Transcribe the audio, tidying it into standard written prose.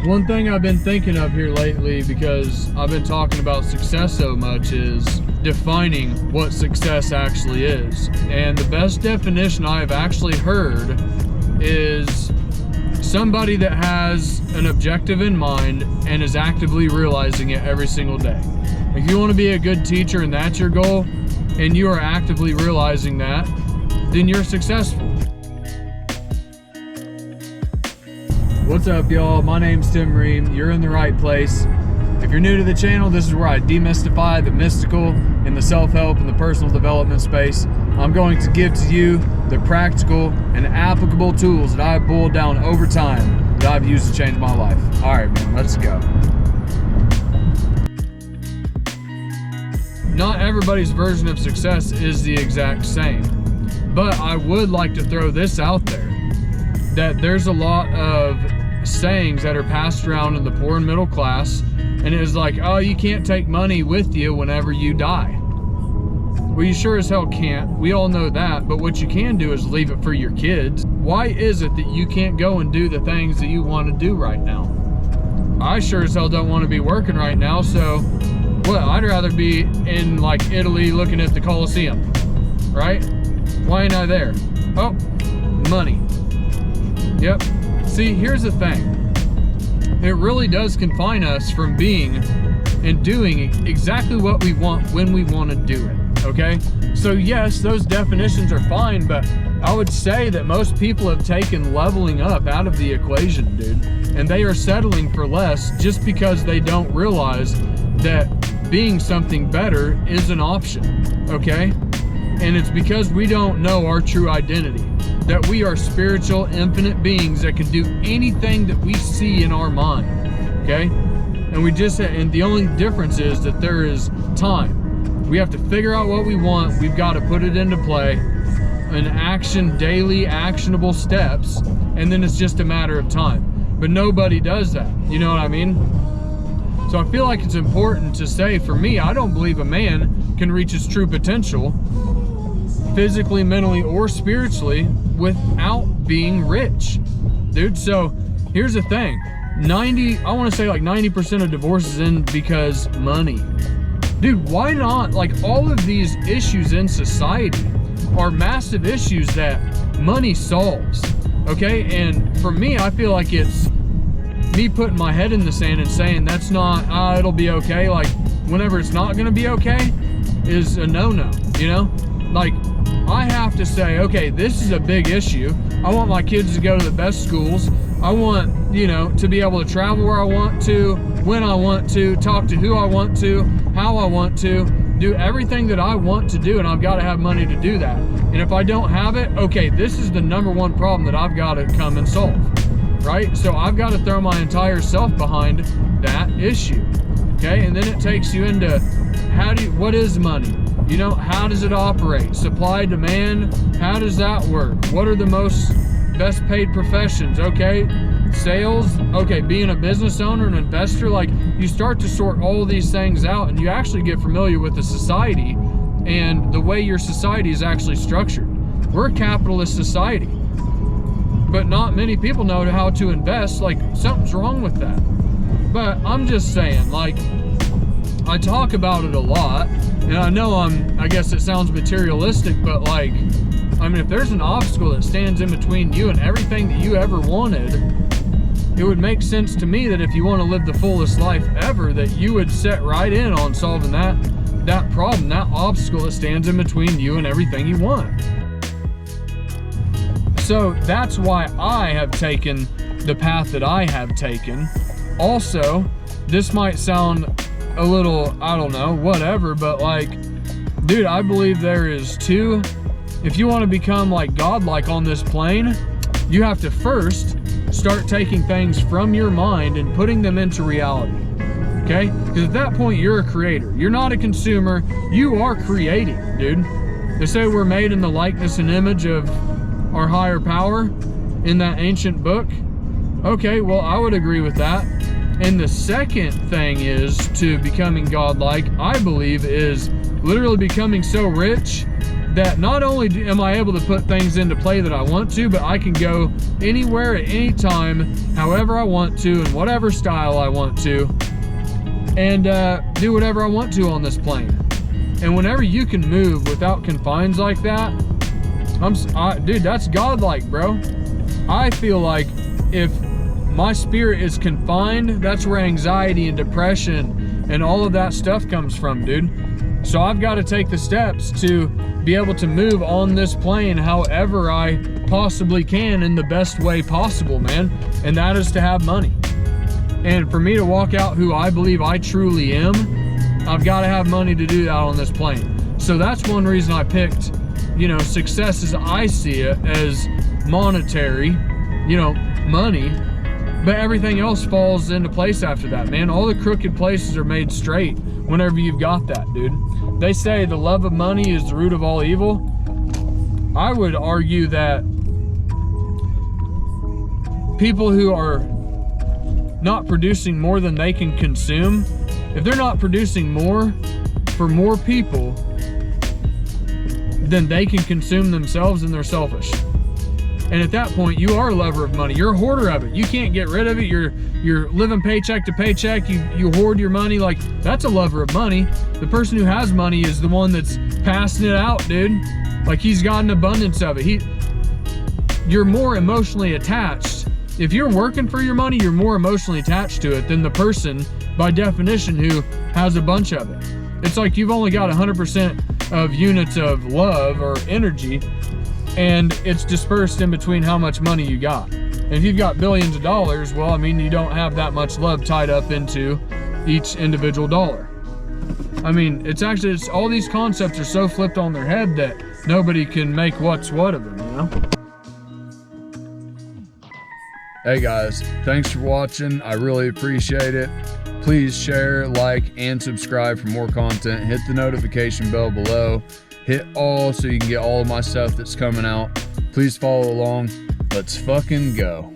One thing I've been thinking of here lately, because I've been talking about success so much, is defining what success actually is. And the best definition I've actually heard is somebody that has an objective in mind and is actively realizing it every single day. If you want to be a good teacher and that's your goal, and you are actively realizing that, then you're successful. What's up, y'all? My name's Tim Ream. You're in the right place. If you're new to the channel, this is where I demystify the mystical in the self-help and the personal development space. I'm going to give to you the practical and applicable tools that I've boiled down over time that I've used to change my life. All right, man, let's go. Not everybody's version of success is the exact same, but I would like to throw this out there, that there's a lot of sayings that are passed around in the poor and middle class, and it is like, oh, you can't take money with you whenever you die. Well, you sure as hell can't. We all know that, but what you can do is leave it for your kids. Why is it that you can't go and do the things that you want to do right now? I sure as hell don't want to be working right now, so well, I'd rather be in like Italy looking at the Colosseum, right? Why ain't I there? Oh, money. Yep. See, here's the thing. It really does confine us from being and doing exactly what we want when we want to do it, okay? So yes, those definitions are fine, but I would say that most people have taken leveling up out of the equation, dude. And they are settling for less just because they don't realize that being something better is an option, okay? And it's because we don't know our true identity, that we are spiritual, infinite beings that can do anything that we see in our mind, okay? And the only difference is that there is time. We have to figure out what we want. We've got to put it into play, an action, daily actionable steps, and then it's just a matter of time. But nobody does that, you know what I mean? So I feel like it's important to say, for me, I don't believe a man can reach his true potential physically, mentally, or spiritually without being rich, dude. So here's the thing. I want to say like 90% of divorces end because money. Dude, why not? Like, all of these issues in society are massive issues that money solves, okay? And for me, I feel like it's me putting my head in the sand and saying that's not, it'll be okay. Like, whenever it's not gonna be okay is a no-no, you know? Like, I have to say, okay, this is a big issue. I want my kids to go to the best schools. I want, you know, to be able to travel where I want to, when I want to, talk to who I want to, how I want to, do everything that I want to do, and I've got to have money to do that. And if I don't have it, okay, this is the number one problem that I've got to come and solve, right? So I've got to throw my entire self behind that issue, okay? And then it takes you into what is money? You know, how does it operate? Supply, demand, how does that work? What are the best paid professions? Okay, sales, okay, being a business owner, an investor, like, you start to sort all these things out, and you actually get familiar with the society and the way your society is actually structured. We're a capitalist society, but not many people know how to invest. Like, something's wrong with that. But I'm just saying, like, I talk about it a lot, and I know I guess it sounds materialistic, but like, I mean, if there's an obstacle that stands in between you and everything that you ever wanted, it would make sense to me that if you want to live the fullest life ever, that you would set right in on solving that problem, that obstacle that stands in between you and everything you want. So that's why I have taken the path that I have taken. Also, this might sound a little, I don't know, whatever, but like, dude, I believe there is if you want to become like godlike on this plane, you have to first start taking things from your mind and putting them into reality, okay? Because at that point, you're a creator. You're not a consumer. You are creating, dude. They say we're made in the likeness and image of our higher power in that ancient book. Okay, well, I would agree with that. And the second thing is to becoming godlike, I believe, is literally becoming so rich that not only am I able to put things into play that I want to, but I can go anywhere at any time, however I want to, in whatever style I want to, and do whatever I want to on this plane. And whenever you can move without confines like that, dude, that's godlike, bro. I feel like if my spirit is confined, that's where anxiety and depression and all of that stuff comes from, dude. So I've got to take the steps to be able to move on this plane however I possibly can in the best way possible, man. And that is to have money. And for me to walk out who I believe I truly am, I've got to have money to do that on this plane. So that's one reason I picked, you know, success as I see it, as monetary, you know, money. But everything else falls into place after that, man. All the crooked places are made straight whenever you've got that, dude. They say the love of money is the root of all evil. I would argue that people who are not producing more than they can consume, if they're not producing more for more people than they can consume themselves, then they're selfish. And at that point, you are a lover of money. You're a hoarder of it. You can't get rid of it. You're living paycheck to paycheck. You hoard your money. Like, that's a lover of money. The person who has money is the one that's passing it out, dude. Like, he's got an abundance of it. You're more emotionally attached. If you're working for your money, you're more emotionally attached to it than the person, by definition, who has a bunch of it. It's like you've only got 100% of units of love or energy, and it's dispersed in between how much money you got. And if you've got billions of dollars, well, I mean, you don't have that much love tied up into each individual dollar. I mean, it's all these concepts are so flipped on their head that nobody can make what's what of them, you know? Hey guys, thanks for watching. I really appreciate it. Please share, like, and subscribe for more content. Hit the notification bell below. Hit all so you can get all of my stuff that's coming out. Please follow along. Let's fucking go.